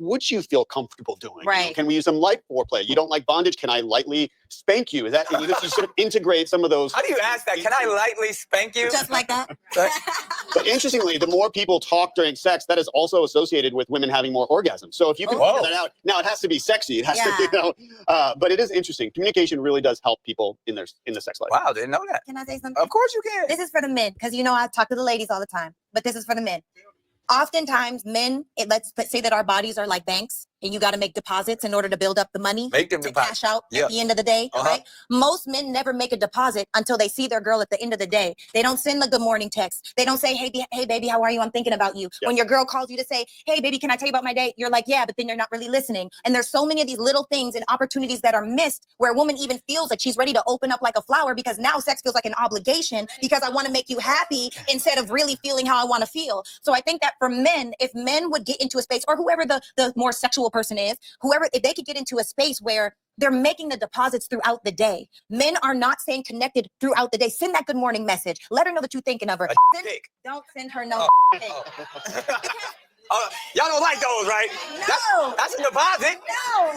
would you feel comfortable doing? Right. You know, can we use some light foreplay? You don't like bondage? Can I lightly spank you? Is that you sort of integrate some of those? How do you ask that? Can I lightly spank you? Just like that. But interestingly, the more people talk during sex, that is also associated with women having more orgasms. So if you can figure that out, now it has to be sexy. It has to be, you know, but it is interesting. Communication really does help people in the sex life. Wow, didn't know that. Can I say something? Of course you can. This is for the men, because you know I talk to the ladies all the time, but this is for the men. Oftentimes, men, let's say that our bodies are like banks, and you got to make deposits in order to build up the money to cash out at the end of the day, right? Most men never make a deposit until they see their girl at the end of the day. They don't send a good morning text. They don't say, hey, baby, how are you? I'm thinking about you. When your girl calls you to say, hey, baby, can I tell you about my day? You're like, yeah, but then you're not really listening. And there's so many of these little things and opportunities that are missed where a woman even feels like she's ready to open up like a flower, because now sex feels like an obligation because I want to make you happy instead of really feeling how I want to feel. So I think that for men, if men would get into a space, or whoever the more sexual person is, whoever, if they could get into a space where they're making the deposits throughout the day. Men are not staying connected throughout the day. Send that good morning message. Let her know that you're thinking of her. Don't send her no pic. Y'all don't like those, right? No. That's a deposit. No.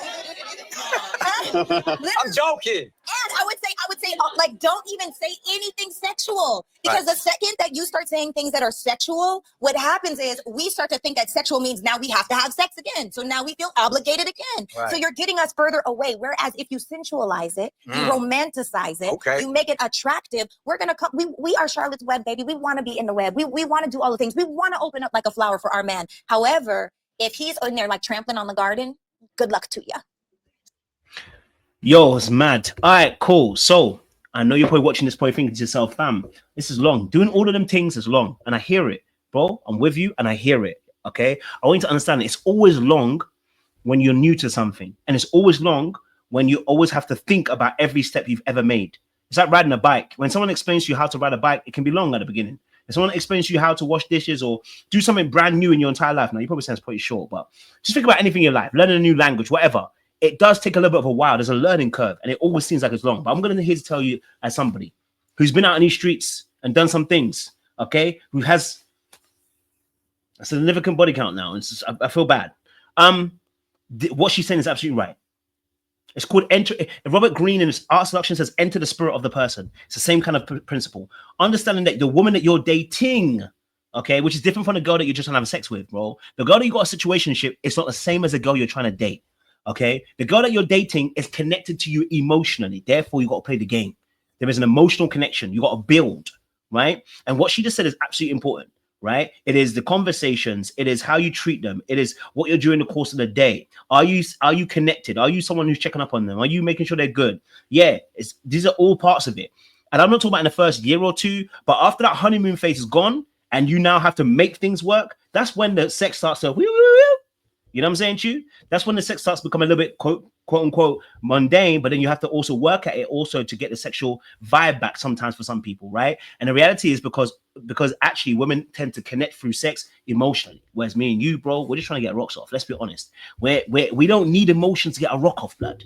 I'm joking. And I would say, like, don't even say anything sexual, because the second that you start saying things that are sexual, what happens is we start to think that sexual means now we have to have sex again. So now we feel obligated again. Right. So you're getting us further away. Whereas if you sensualize it, you romanticize it, you make it attractive, we're going to come. We are Charlotte's Web, baby. We want to be in the web. We want to do all the things. We want to open up like a flower for our man. However, if he's in there like trampling on the garden, good luck to you. Yo, it's mad. All right, cool. So I know you're probably watching this, probably thinking to yourself, fam, this is long. Doing all of them things is long. And I hear it, bro. I'm with you and I hear it. Okay. I want you to understand it's always long when you're new to something. And it's always long when you always have to think about every step you've ever made. It's like riding a bike. When someone explains to you how to ride a bike, it can be long at the beginning. If someone explains to you how to wash dishes or do something brand new in your entire life, now you probably sound pretty short, but just think about anything in your life, learning a new language, whatever. It does take a little bit of a while. There's a learning curve, and it always seems like it's long. But I'm going to here to tell you, as somebody who's been out in these streets and done some things, okay, who has a significant body count now. It's just, I feel bad. What she's saying is absolutely right. It's called enter. Robert Greene in his art seduction says, enter the spirit of the person. It's the same kind of principle. Understanding that the woman that you're dating, okay, which is different from the girl that you're just trying to have sex with, bro. The girl that you got a situationship, it's not the same as the girl you're trying to date. Okay, the girl that you're dating is connected to you emotionally. Therefore, you got to play the game. There is an emotional connection. You got to build, right? And what she just said is absolutely important, right? It is the conversations. It is how you treat them. It is what you're doing the course of the day. Are you connected? Are you someone who's checking up on them? Are you making sure they're good? Yeah, these are all parts of it. And I'm not talking about in the first year or two, but after that honeymoon phase is gone and you now have to make things work, that's when the sex starts to you know what I'm saying to you? That's when the sex starts to become a little bit quote unquote mundane, but then you have to also work at it also to get the sexual vibe back sometimes for some people, right? And the reality is because actually women tend to connect through sex emotionally, whereas me and you, bro, we're just trying to get rocks off. Let's be honest. We don't need emotion to get a rock off, blood.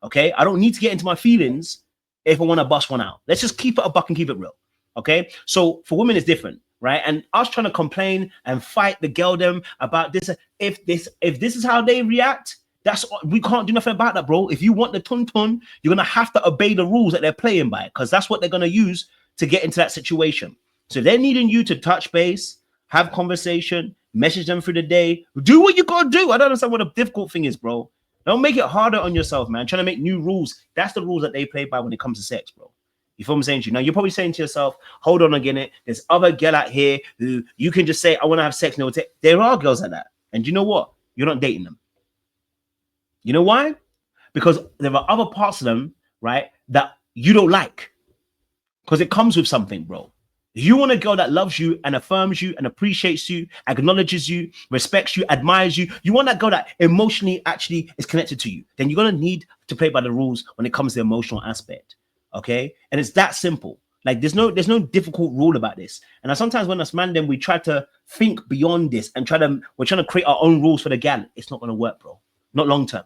Okay? I don't need to get into my feelings if I want to bust one out. Let's just keep it a buck and keep it real. Okay? So for women, it's different. Right, and us trying to complain and fight the girl them about this. If this is how they react, we can't do nothing about that, bro. If you want the tun, you're gonna have to obey the rules that they're playing by, because that's what they're gonna use to get into that situation. So they're needing you to touch base, have conversation, message them through the day, do what you gotta do. I don't understand what the difficult thing is, bro. Don't make it harder on yourself, man. Trying to make new rules. That's the rules that they play by when it comes to sex, bro. You feel what I'm saying to you? Now, you're probably saying to yourself, hold on again, there's other girl out here who you can just say, I want to have sex. No, there are girls like that. And you know what? You're not dating them. You know why? Because there are other parts of them, right, that you don't like. Because it comes with something, bro. You want a girl that loves you and affirms you and appreciates you, acknowledges you, respects you, admires you. You want that girl that emotionally actually is connected to you. Then you're going to need to play by the rules when it comes to the emotional aspect. Okay, and it's that simple. Like there's no difficult rule about this. And sometimes when us man, then we try to think beyond this and we're trying to create our own rules for the gal. It's not going to work, bro. Not long term.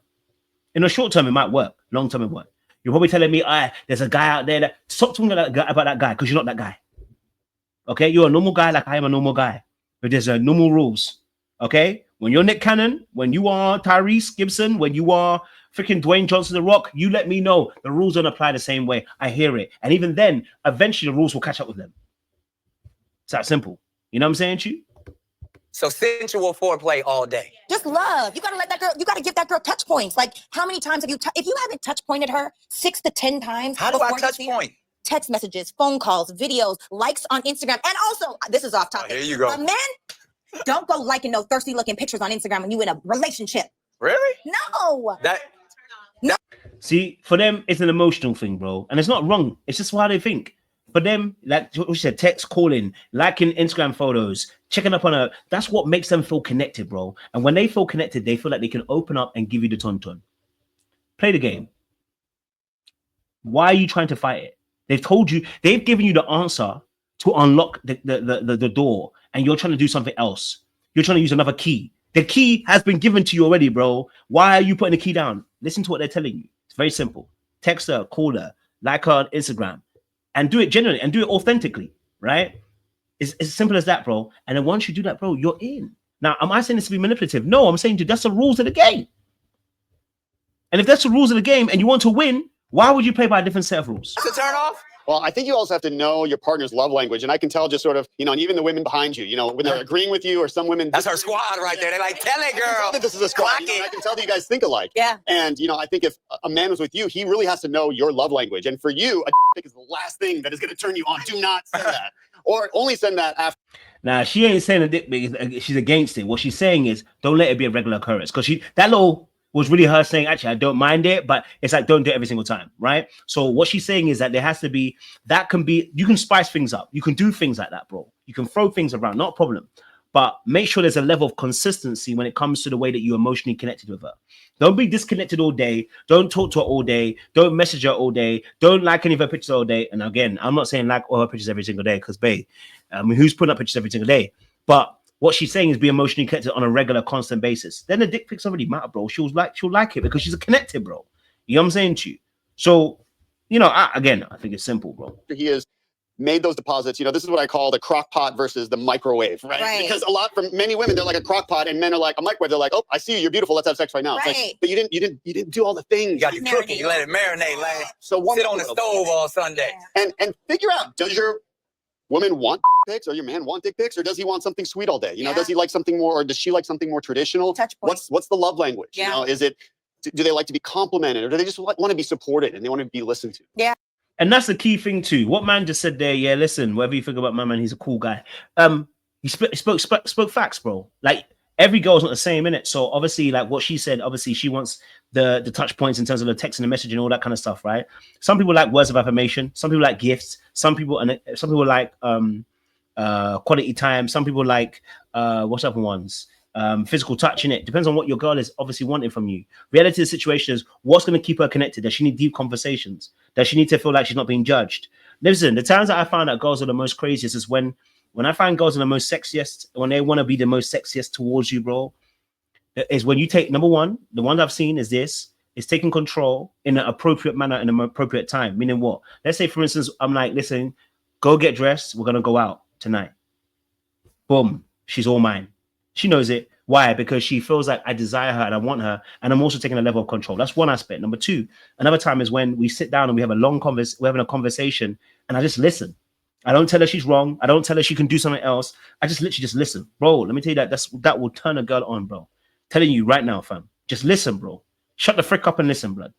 In the short term, it might work. Long term, it won't. You're probably telling me, there's a guy out there that stop talking about that guy because you're not that guy. Okay, you're a normal guy like I am a normal guy. But there's normal rules. Okay, When you're Nick Cannon, when you are Tyrese Gibson, when you are freaking Dwayne Johnson, The Rock, you let me know. The rules don't apply the same way. I hear it. And even then, eventually the rules will catch up with them. It's that simple. You know what I'm saying to you? So sensual foreplay all day. Just love. You gotta let that girl, you gotta give that girl touch points. Like, how many times have you, if you haven't touch pointed her 6 to 10 times. How do I touch point? Text messages, phone calls, videos, likes on Instagram. And also, this is off topic. Here you go. Men, don't go liking no thirsty looking pictures on Instagram when you in a relationship. Really? No. See, for them, it's an emotional thing, bro. And it's not wrong. It's just how they think. For them, like what you said, text, calling, liking Instagram photos, checking up on her, that's what makes them feel connected, bro. And when they feel connected, they feel like they can open up and give you the ton. Play the game. Why are you trying to fight it? They've told you, they've given you the answer to unlock the door, and you're trying to do something else. You're trying to use another key. The key has been given to you already, bro. Why are you putting the key down? Listen to what they're telling you. It's very simple. Text her, call her, like her on Instagram, and do it genuinely and do it authentically, right? It's as simple as that, bro. And then once you do that, bro, you're in. Now, am I saying this to be manipulative? No, I'm saying that's the rules of the game. And if that's the rules of the game and you want to win, why would you play by a different set of rules? That's a turn off? Well, I think you also have to know your partner's love language. And I can tell just sort of, and even the women behind you, when they're agreeing with you, or some women. That's our squad right there. They're like, tell it, girl. This is a squad. I can tell that you guys think alike. Yeah. And, I think if a man was with you, he really has to know your love language. And for you, a dick is the last thing that is going to turn you on. Do not send that. Or only send that after. Now, she ain't saying a dick big. She's against it. What she's saying is, don't let it be a regular occurrence. Because that little was really her saying, actually, I don't mind it, but it's like, don't do it every single time, right? So what she's saying is that there has to be, you can spice things up. You can do things like that, bro. You can throw things around, not a problem. But make sure there's a level of consistency when it comes to the way that you're emotionally connected with her. Don't be disconnected all day. Don't talk to her all day. Don't message her all day. Don't like any of her pictures all day. And again, I'm not saying like all her pictures every single day, because, babe, who's putting up pictures every single day? But what she's saying is be emotionally connected on a regular, constant basis. Then the dick pics already matter, bro. She'll like it because she's connected, bro. You know what I'm saying to you? So, I think it's simple, bro. He has made those deposits. This is what I call the crock pot versus the microwave, right? Because for many women, they're like a crock pot, and men are like a microwave. They're like, oh, I see you, you're beautiful. Let's have sex right now. Right. It's like, but you didn't do all the things. You got your cooking. You let it marinate. So sit on the stove all Sunday. And figure out, does your woman want pics, or your man want dick pics, or does he want something sweet all day? Does he like something more, or does she like something more traditional? Touch point. What's the love language? Yeah. Is it, do they like to be complimented, or do they just want to be supported and they want to be listened to? Yeah. And that's the key thing too. What man just said there, yeah, listen, whatever you think about my man, he's a cool guy. He spoke facts, bro. Like, every girl's not the same, innit? So obviously, like what she said, obviously she wants the touch points in terms of the text and the message and all that kind of stuff, right? Some people like words of affirmation, some people like gifts, some people like quality time, some people like what's other ones? Physical touch, in it. Depends on what your girl is obviously wanting from you. Reality of the situation is, what's going to keep her connected? Does she need deep conversations? Does she need to feel like she's not being judged? Listen, the times that I found that girls are the most craziest is when I find girls are the most sexiest, when they want to be the most sexiest towards you, bro, is when you take, number one, the one I've seen is taking control in an appropriate manner in an appropriate time. Meaning what? Let's say, for instance, I'm like, listen, go get dressed. We're going to go out tonight. Boom. She's all mine. She knows it. Why? Because she feels like I desire her and I want her, and I'm also taking a level of control. That's one aspect. Number two, another time is when we sit down and we have we're having a conversation, and I just listen. I don't tell her she's wrong. I don't tell her she can do something else. I just literally just listen. Bro, let me tell you that will turn a girl on, bro. Telling you right now, fam. Just listen, bro. Shut the frick up and listen, blood.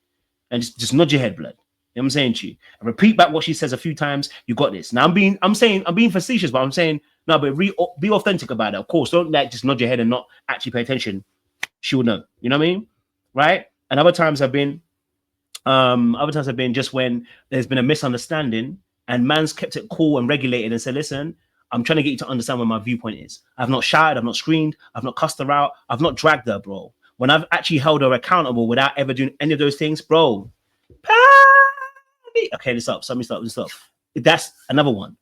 And just nod your head, blood. You know what I'm saying to you? And repeat back what she says a few times. You got this. Now I'm being facetious, but I'm saying no, but be authentic about it. Of course, don't just nod your head and not actually pay attention. She will know. You know what I mean? Right? And other times have been just when there's been a misunderstanding and man's kept it cool and regulated and said, listen, I'm trying to get you to understand where my viewpoint is. I've not shouted, I've not screamed, I've not cussed her out, I've not dragged her, bro. When I've actually held her accountable without ever doing any of those things, bro. Okay, this up. That's another one,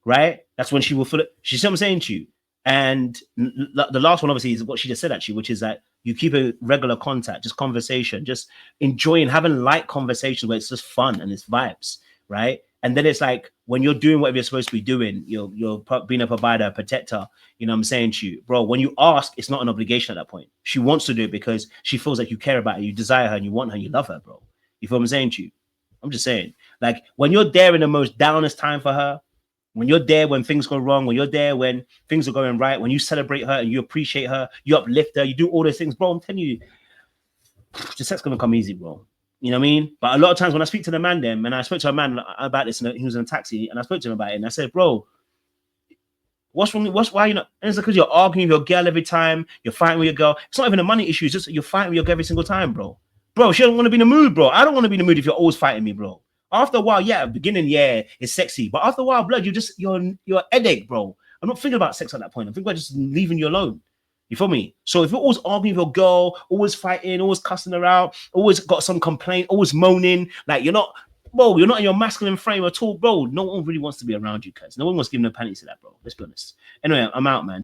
right? That's when she will feel it. She see what I'm saying to you. And the last one, obviously, is what she just said, actually, which is that you keep a regular contact, just conversation, just enjoying having light conversations where it's just fun and it's vibes, right? And then it's like when you're doing whatever you're supposed to be doing, you're being a provider, a protector. You know what I'm saying to you, bro? When you ask, it's not an obligation at that point. She wants to do it because she feels like you care about her, you desire her, and you want her, and you love her, bro. You feel what I'm saying to you? I'm just saying, like when you're there in the most downest time for her, when you're there when things go wrong, when you're there when things are going right, when you celebrate her and you appreciate her, you uplift her, you do all those things, bro. I'm telling you, the sex gonna come easy, bro. You know what I mean? But a lot of times when I speak to the man, and I spoke to a man about this, and he was in a taxi, and I spoke to him about it, and I said, bro, what's wrong? Why you not? And it's because you're arguing with your girl every time, you're fighting with your girl. It's not even a money issue, it's just you're fighting with your girl every single time, bro. Bro, she don't want to be in the mood, bro. I don't want to be in the mood if you're always fighting me, bro. After a while, yeah, beginning, yeah, it's sexy. But after a while, blood, you're a headache, bro. I'm not thinking about sex at that point. I'm thinking about just leaving you alone. You feel me? So if you're always arguing with your girl, always fighting, always cussing her out, always got some complaint, always moaning, like you're not in your masculine frame at all, bro. No one really wants to be around you, cuz. No one wants to give no panties to that, bro. Let's be honest. Anyway, I'm out, man.